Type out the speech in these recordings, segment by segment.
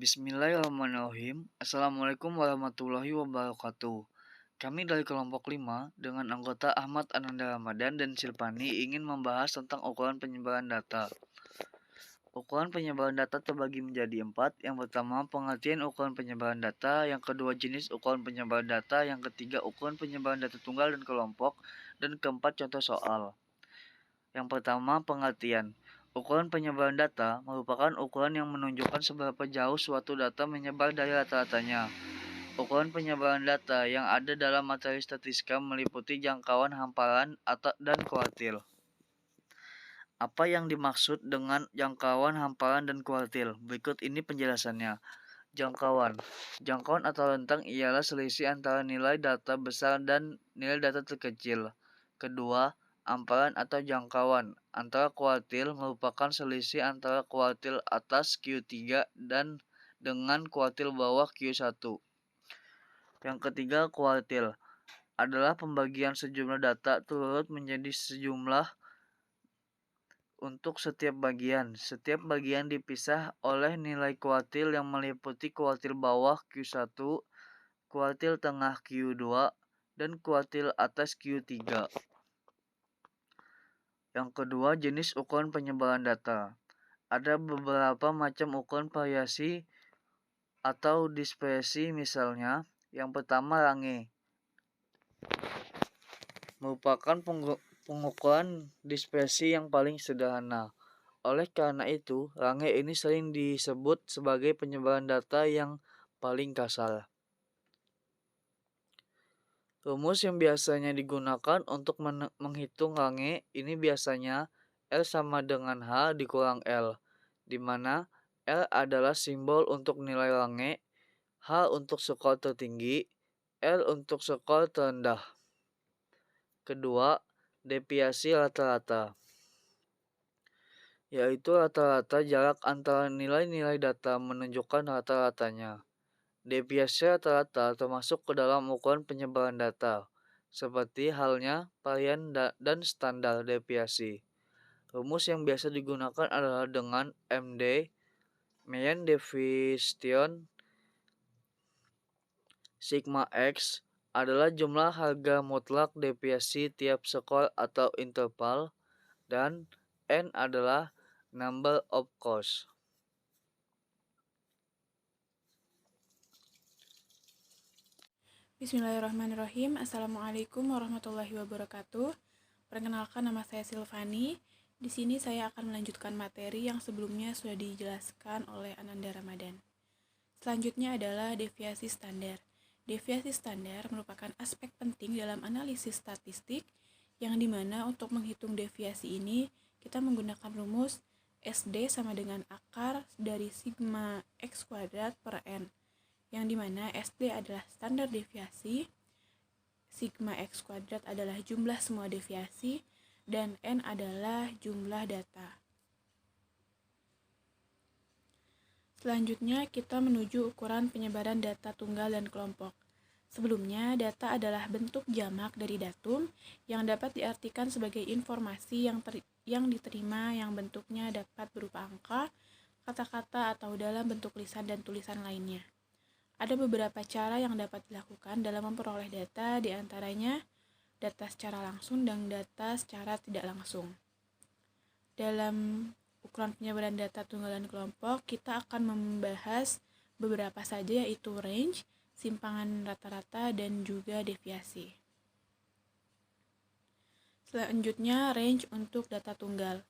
Bismillahirrahmanirrahim. Assalamualaikum warahmatullahi wabarakatuh. Kami dari kelompok 5 dengan anggota Ahmad Ananda Ramadan dan Silpani ingin membahas tentang ukuran penyebaran data. Ukuran penyebaran data terbagi menjadi 4. Yang pertama, pengertian ukuran penyebaran data. Yang kedua, jenis ukuran penyebaran data. Yang ketiga, ukuran penyebaran data tunggal dan kelompok. Dan keempat, contoh soal. Yang pertama, pengertian. Ukuran penyebaran data merupakan ukuran yang menunjukkan seberapa jauh suatu data menyebar dari rata-ratanya. Ukuran penyebaran data yang ada dalam materi statistika meliputi jangkauan, hamparan, dan kuartil. Apa yang dimaksud dengan jangkauan, hamparan, dan kuartil? Berikut ini penjelasannya. Jangkauan. Jangkauan atau rentang ialah selisih antara nilai data besar dan nilai data terkecil. Kedua, hamparan atau jangkauan antara kuartil merupakan selisih antara kuartil atas Q3 dan dengan kuartil bawah Q1. Yang ketiga, kuartil adalah pembagian sejumlah data turut menjadi sejumlah untuk setiap bagian. Setiap bagian dipisah oleh nilai kuartil yang meliputi kuartil bawah Q1, kuartil tengah Q2, dan kuartil atas Q3. Yang kedua, jenis ukuran penyebaran data. Ada beberapa macam ukuran variasi atau dispersi, misalnya. Yang pertama, Range. Merupakan pengukuran dispersi yang paling sederhana. Oleh karena itu, Range ini sering disebut sebagai penyebaran data yang paling kasar. Rumus yang biasanya digunakan untuk menghitung Range ini biasanya L sama dengan H dikurang L, di mana L adalah simbol untuk nilai Range, H untuk skor tertinggi, L untuk skor terendah. Kedua, deviasi rata-rata, yaitu rata-rata jarak antara nilai-nilai data menunjukkan rata-ratanya. Deviasi rata-rata termasuk ke dalam ukuran penyebaran data, seperti halnya varian dan standar deviasi. Rumus yang biasa digunakan adalah dengan MD, Mean Deviation, Sigma X adalah jumlah harga mutlak deviasi tiap skor atau interval, dan N adalah number of course. Bismillahirrahmanirrahim. Assalamualaikum warahmatullahi wabarakatuh. Perkenalkan, nama saya Silvani. Di sini saya akan melanjutkan materi yang sebelumnya sudah dijelaskan oleh Ananda Ramadan. Selanjutnya adalah deviasi standar. Deviasi standar merupakan aspek penting dalam analisis statistik yang dimana untuk menghitung deviasi ini kita menggunakan rumus SD sama dengan akar dari sigma X kuadrat per N, yang dimana SD adalah standar deviasi, sigma X kuadrat adalah jumlah semua deviasi, dan N adalah jumlah data. Selanjutnya kita menuju ukuran penyebaran data tunggal dan kelompok. Sebelumnya, data adalah bentuk jamak dari datum yang dapat diartikan sebagai informasi yang diterima yang bentuknya dapat berupa angka, kata-kata, atau dalam bentuk lisan dan tulisan lainnya. Ada beberapa cara yang dapat dilakukan dalam memperoleh data, diantaranya data secara langsung dan data secara tidak langsung. Dalam ukuran penyebaran data tunggal dan kelompok, kita akan membahas beberapa saja, yaitu range, simpangan rata-rata, dan juga deviasi. Selanjutnya, range untuk data tunggal.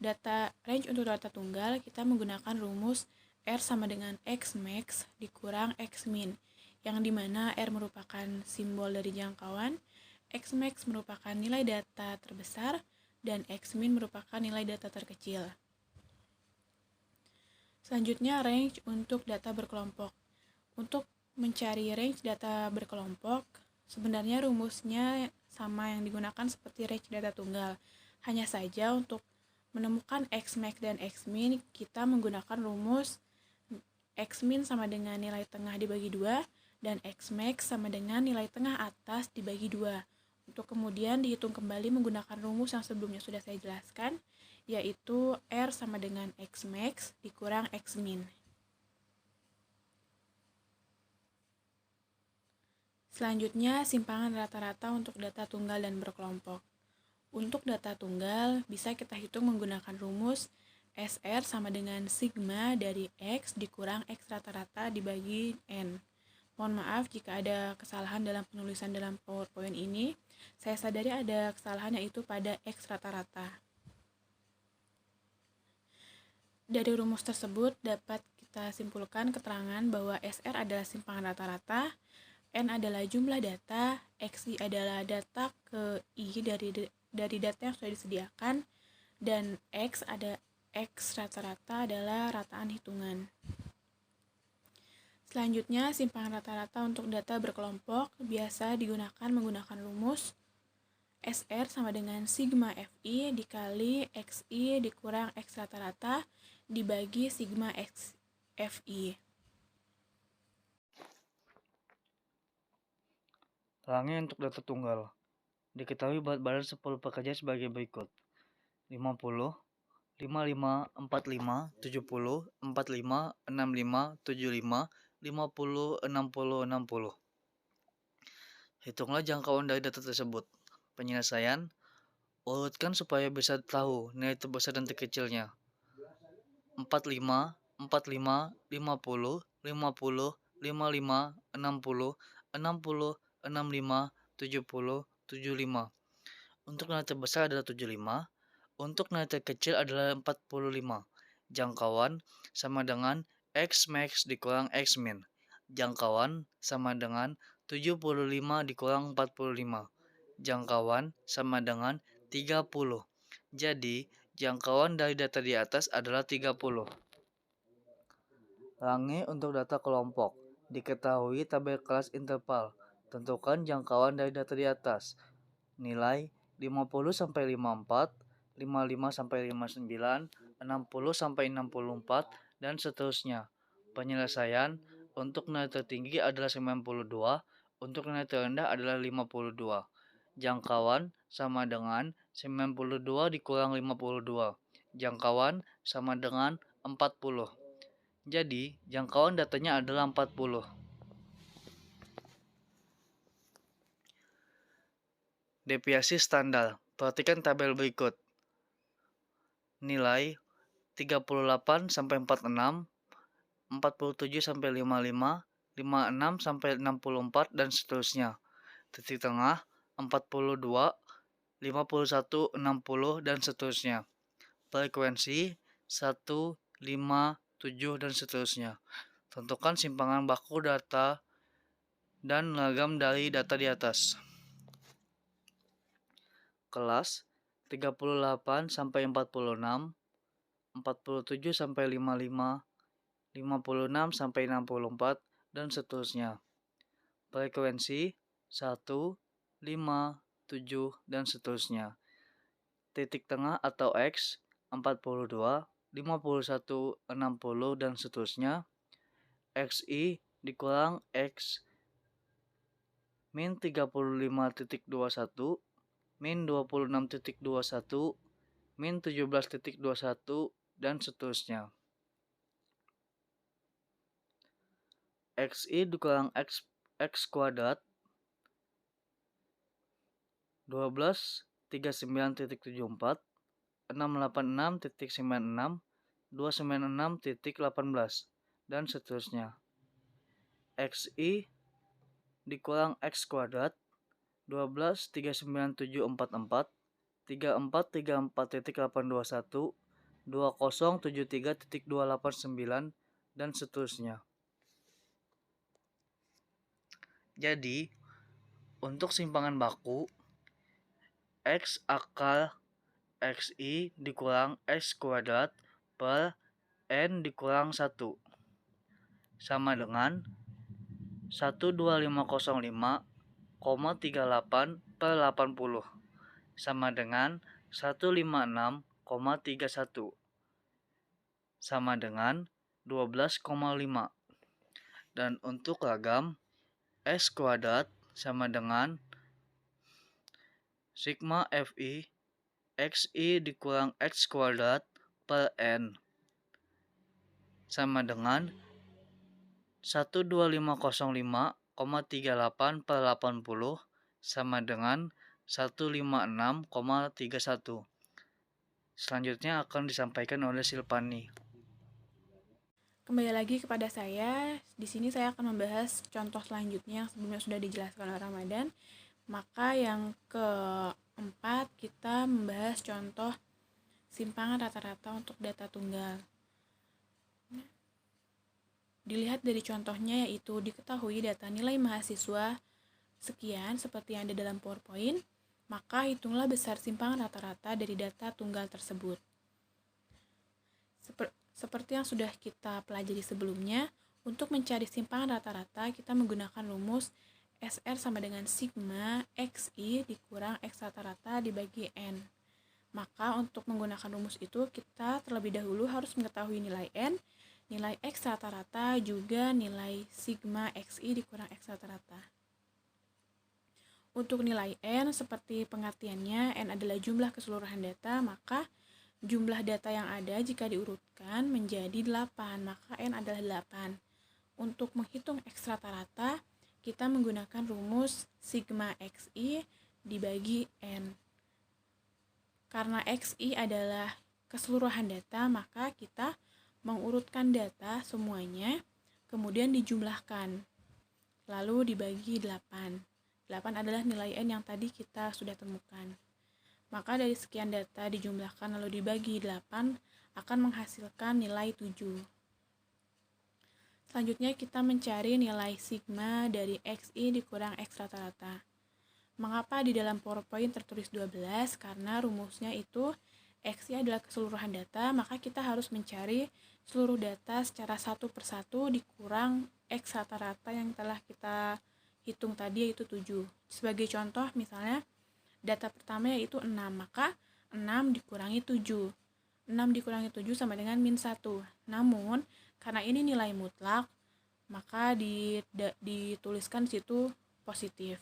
Range untuk data tunggal, kita menggunakan rumus R sama dengan X max dikurang X min, yang dimana R merupakan simbol dari jangkauan, X max merupakan nilai data terbesar, dan X min merupakan nilai data terkecil. Selanjutnya, range untuk data berkelompok. Untuk mencari range data berkelompok, sebenarnya rumusnya sama yang digunakan seperti range data tunggal. Hanya saja untuk menemukan X max dan X min, kita menggunakan rumus X min sama dengan nilai tengah dibagi 2, dan X max sama dengan nilai tengah atas dibagi 2. Untuk kemudian dihitung kembali menggunakan rumus yang sebelumnya sudah saya jelaskan, yaitu R sama dengan X max dikurang X min. Selanjutnya, simpangan rata-rata untuk data tunggal dan berkelompok. Untuk data tunggal, bisa kita hitung menggunakan rumus SR sama dengan sigma dari X dikurang X rata-rata dibagi N. Mohon maaf jika ada kesalahan dalam penulisan dalam PowerPoint ini. Saya sadari ada kesalahan yaitu pada X rata-rata. Dari rumus tersebut dapat kita simpulkan keterangan bahwa SR adalah simpangan rata-rata, N adalah jumlah data, XI adalah data ke I dari data yang sudah disediakan, dan X rata-rata adalah rataan hitungan. Selanjutnya, simpangan rata-rata untuk data berkelompok biasa digunakan menggunakan rumus SR sama dengan sigma FI dikali XI dikurang X rata-rata dibagi sigma X FI. Range untuk data tunggal. Diketahui berat badan 10 pekerja sebagai berikut. 50, 55, 45, 70, 45, 65, 75, 50, 60, 60. Hitunglah jangkauan dari data tersebut. Penyelesaian, urutkan supaya bisa tahu nilai terbesar dan terkecilnya. 45, 45, 50, 50, 55, 60, 60, 65, 70, 75. Untuk nilai terbesar adalah 75, untuk nilai terkecil adalah 45. Jangkauan sama dengan X max dikurang X min. Jangkauan sama dengan 75 dikurang 45. Jangkauan sama dengan 30. Jadi, jangkauan dari data di atas adalah 30. Range untuk data kelompok. Diketahui tabel kelas interval. Tentukan jangkauan dari data di atas. Nilai 50 sampai 54, 55 sampai 59, 60 sampai 64, dan seterusnya. Penyelesaian untuk nilai tertinggi adalah 92, untuk nilai terendah adalah 52. Jangkauan sama dengan 92 dikurang 52. Jangkauan sama dengan 40. Jadi, jangkauan datanya adalah 40. Deviasi standar. Perhatikan tabel berikut. Nilai 38 sampai 46, 47 sampai 55, 56 sampai 64, dan seterusnya. Titik tengah 42, 51, 60, dan seterusnya. Frekuensi 1, 5, 7, dan seterusnya. Tentukan simpangan baku data dan logam dari data di atas. Kelas 38 sampai 46, 47 sampai 55, 56 sampai 64, dan seterusnya. Frekuensi 1, 5, 7, dan seterusnya. Titik tengah atau X 42, 51, 60, dan seterusnya. XI dikurang X min 35.21, min 26.21, min 17.21, dan seterusnya. XI dikurang X kuadrat 12, 39.74, 686.96, 296.18, dan seterusnya. XI dikurang X kuadrat 12, 39744, 3434.821, 2073.289, dan seterusnya. Jadi, untuk simpangan baku, X akar XI dikurang X kuadrat per N dikurang 1 sama dengan 12505,38 per 80 sama dengan 156,31 sama dengan 12,5. Dan untuk logam S kuadrat sama dengan sigma Fi XI dikurang X kuadrat per N sama dengan 12505 1,38/80 sama dengan 156,31. Selanjutnya akan disampaikan oleh Silpani. Kembali lagi kepada saya. Di sini saya akan membahas contoh selanjutnya yang sebelumnya sudah dijelaskan oleh Ramadan. Maka yang keempat kita membahas contoh simpangan rata-rata untuk data tunggal. Dilihat dari contohnya, yaitu diketahui data nilai mahasiswa sekian seperti yang ada dalam PowerPoint, maka hitunglah besar simpangan rata-rata dari data tunggal tersebut. Seperti yang sudah kita pelajari sebelumnya, untuk mencari simpangan rata-rata kita menggunakan rumus SR sama dengan sigma XI dikurang X rata-rata dibagi N. Maka untuk menggunakan rumus itu kita terlebih dahulu harus mengetahui nilai N, nilai X rata-rata, juga nilai sigma XI dikurang X rata-rata. Untuk nilai N, seperti pengertiannya, N adalah jumlah keseluruhan data, maka jumlah data yang ada jika diurutkan menjadi 8, maka N adalah 8. Untuk menghitung X rata-rata, kita menggunakan rumus sigma XI dibagi N. Karena XI adalah keseluruhan data, maka kita mengurutkan data semuanya, kemudian dijumlahkan, lalu dibagi 8. 8 adalah nilai N yang tadi kita sudah temukan. Maka dari sekian data dijumlahkan lalu dibagi 8 akan menghasilkan nilai 7. Selanjutnya kita mencari nilai sigma dari XI dikurang X rata-rata. Mengapa di dalam PowerPoint tertulis 12? Karena rumusnya itu XI adalah keseluruhan data, maka kita harus mencari seluruh data secara satu persatu dikurang X rata-rata yang telah kita hitung tadi, yaitu 7. Sebagai contoh misalnya data pertama yaitu 6, maka 6 dikurangi 7. 6 dikurangi 7 sama dengan min 1. Namun karena ini nilai mutlak, maka dituliskan di situ positif.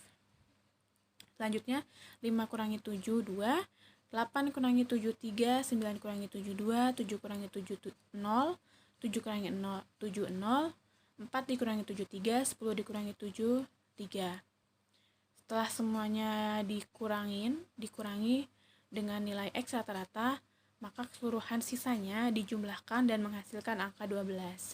Selanjutnya 5 kurangi 7 2, 8 kurangi 7 3, 9 kurangi 7 2, 7 kurangi 7 0, 7 kurangi 0 7 0, 4 dikurangi 7 3, 10 dikurangi 7 3. Setelah semuanya dikurangi dengan nilai X rata-rata, maka keseluruhan sisanya dijumlahkan dan menghasilkan angka 12.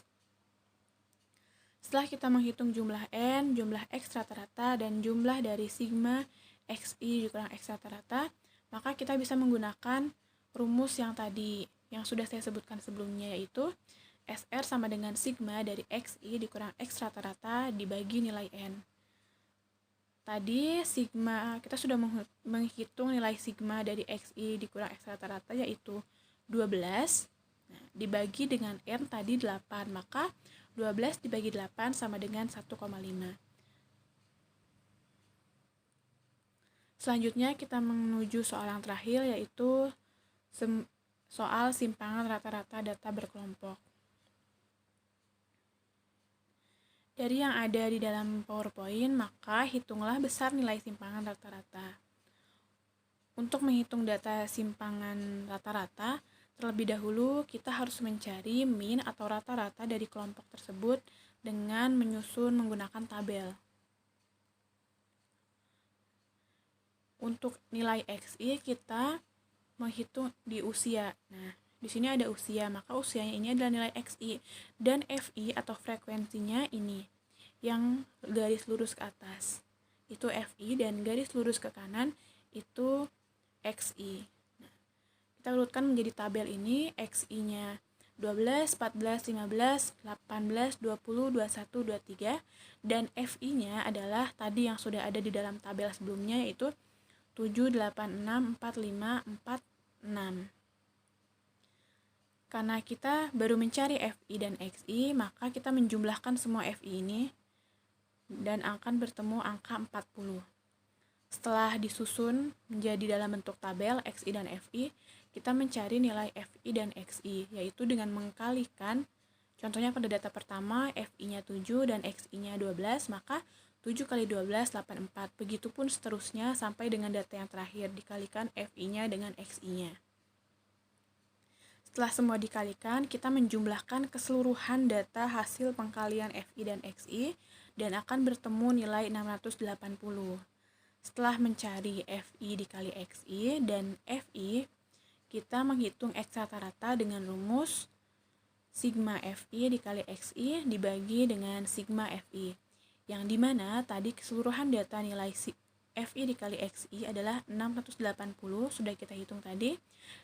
Setelah kita menghitung jumlah N, jumlah X rata-rata, dan jumlah dari sigma XI dikurang X rata-rata, maka kita bisa menggunakan rumus yang tadi, yang sudah saya sebutkan sebelumnya, yaitu SR sama dengan sigma dari XI dikurang X rata-rata dibagi nilai N. Tadi sigma, kita sudah menghitung nilai sigma dari XI dikurang X rata-rata yaitu 12. Nah, dibagi dengan N tadi 8, maka 12 dibagi 8 sama dengan 1,5. Selanjutnya kita menuju soal yang terakhir, yaitu soal simpangan rata-rata data berkelompok. Dari yang ada di dalam PowerPoint, maka hitunglah besar nilai simpangan rata-rata. Untuk menghitung data simpangan rata-rata, terlebih dahulu kita harus mencari min atau rata-rata dari kelompok tersebut dengan menyusun menggunakan tabel. Untuk nilai XI kita menghitung di usia. Nah, di sini ada usia, maka usianya ini adalah nilai XI, dan FI atau frekuensinya ini yang garis lurus ke atas itu FI, dan garis lurus ke kanan itu XI. Nah, kita urutkan menjadi tabel ini. XI-nya 12, 14, 15, 18, 20, 21, 23, dan FI-nya adalah tadi yang sudah ada di dalam tabel sebelumnya, yaitu 7, 8, 6, 4, 5, 4, 6. Karena kita baru mencari FI dan XI, maka kita menjumlahkan semua FI ini dan akan bertemu angka 40. Setelah disusun menjadi dalam bentuk tabel XI dan FI, kita mencari nilai FI dan XI, yaitu dengan mengkalikan. Contohnya pada data pertama FI-nya 7 dan XI-nya 12, maka 7 kali 12, 84. Begitupun seterusnya sampai dengan data yang terakhir, dikalikan FI-nya dengan XI-nya. Setelah semua dikalikan, kita menjumlahkan keseluruhan data hasil pengkalian FI dan XI dan akan bertemu nilai 680. Setelah mencari FI dikali XI dan FI, kita menghitung X rata-rata dengan rumus sigma FI dikali XI dibagi dengan sigma FI. Yang dimana tadi keseluruhan data nilai FI dikali XI adalah 680, sudah kita hitung tadi.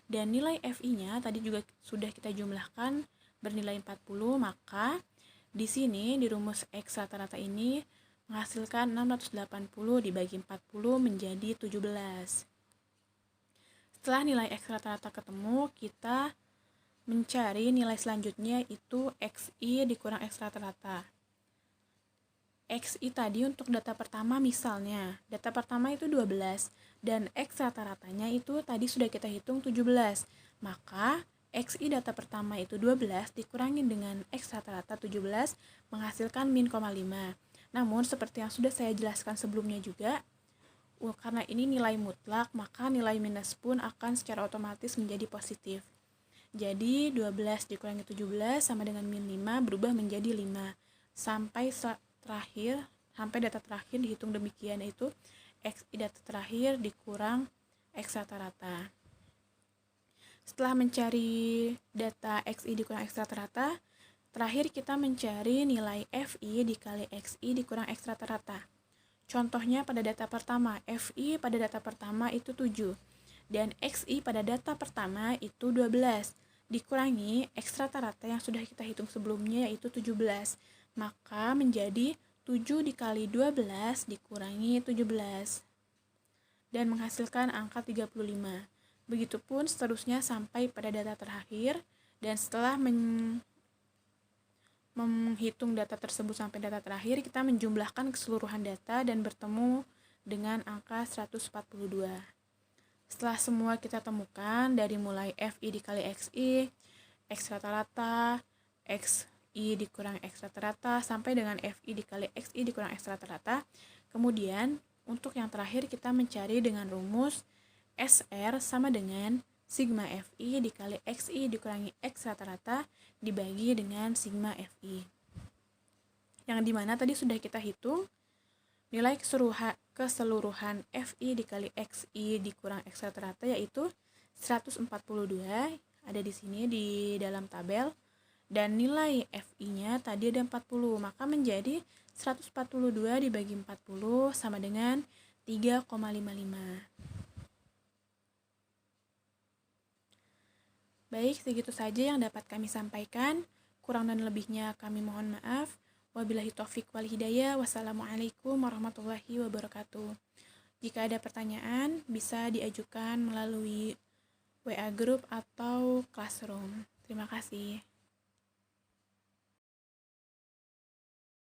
Dan nilai FI-nya tadi juga sudah kita jumlahkan bernilai 40, maka di sini di rumus X rata-rata ini menghasilkan 680 dibagi 40 menjadi 17. Setelah nilai X rata-rata ketemu, kita mencari nilai selanjutnya itu XI dikurang X rata-rata. XI tadi untuk data pertama misalnya, data pertama itu 12 dan X rata-ratanya itu tadi sudah kita hitung 17. Maka XI data pertama itu 12 dikurangi dengan X rata-rata 17 menghasilkan min 5. Namun seperti yang sudah saya jelaskan sebelumnya juga, karena ini nilai mutlak, maka nilai minus pun akan secara otomatis menjadi positif. Jadi 12 dikurangi 17 sama dengan min 5 berubah menjadi 5. Sampai data terakhir dihitung demikian, yaitu XI data terakhir dikurang X rata-rata. Setelah mencari data XI dikurang X rata-rata, terakhir kita mencari nilai FI dikali XI dikurang X rata-rata. Contohnya pada data pertama, FI pada data pertama itu 7 dan XI pada data pertama itu 12 dikurangi X rata-rata yang sudah kita hitung sebelumnya yaitu 17. Maka menjadi 7 dikali 12 dikurangi 17 dan menghasilkan angka 35. Begitupun seterusnya sampai pada data terakhir, dan setelah menghitung data tersebut sampai data terakhir, kita menjumlahkan keseluruhan data dan bertemu dengan angka 142. Setelah semua kita temukan dari mulai FI dikali XI, X rata-rata, XI dikurang X rata-rata, sampai dengan FI dikali XI dikurang X rata-rata. Kemudian untuk yang terakhir kita mencari dengan rumus SR sama dengan sigma FI dikali XI dikurangi X rata-rata dibagi dengan sigma FI. Yang dimana tadi sudah kita hitung nilai keseluruhan FI dikali XI dikurang X rata-rata yaitu 142, ada di sini di dalam tabel, dan nilai FI-nya tadi ada 40, maka menjadi 142 dibagi 40 sama dengan 3,55. Baik, segitu saja yang dapat kami sampaikan. Kurang dan lebihnya kami mohon maaf. Wabillahi taufiq wal hidayah. Wassalamualaikum warahmatullahi wabarakatuh. Jika ada pertanyaan, bisa diajukan melalui WA Group atau Classroom. Terima kasih.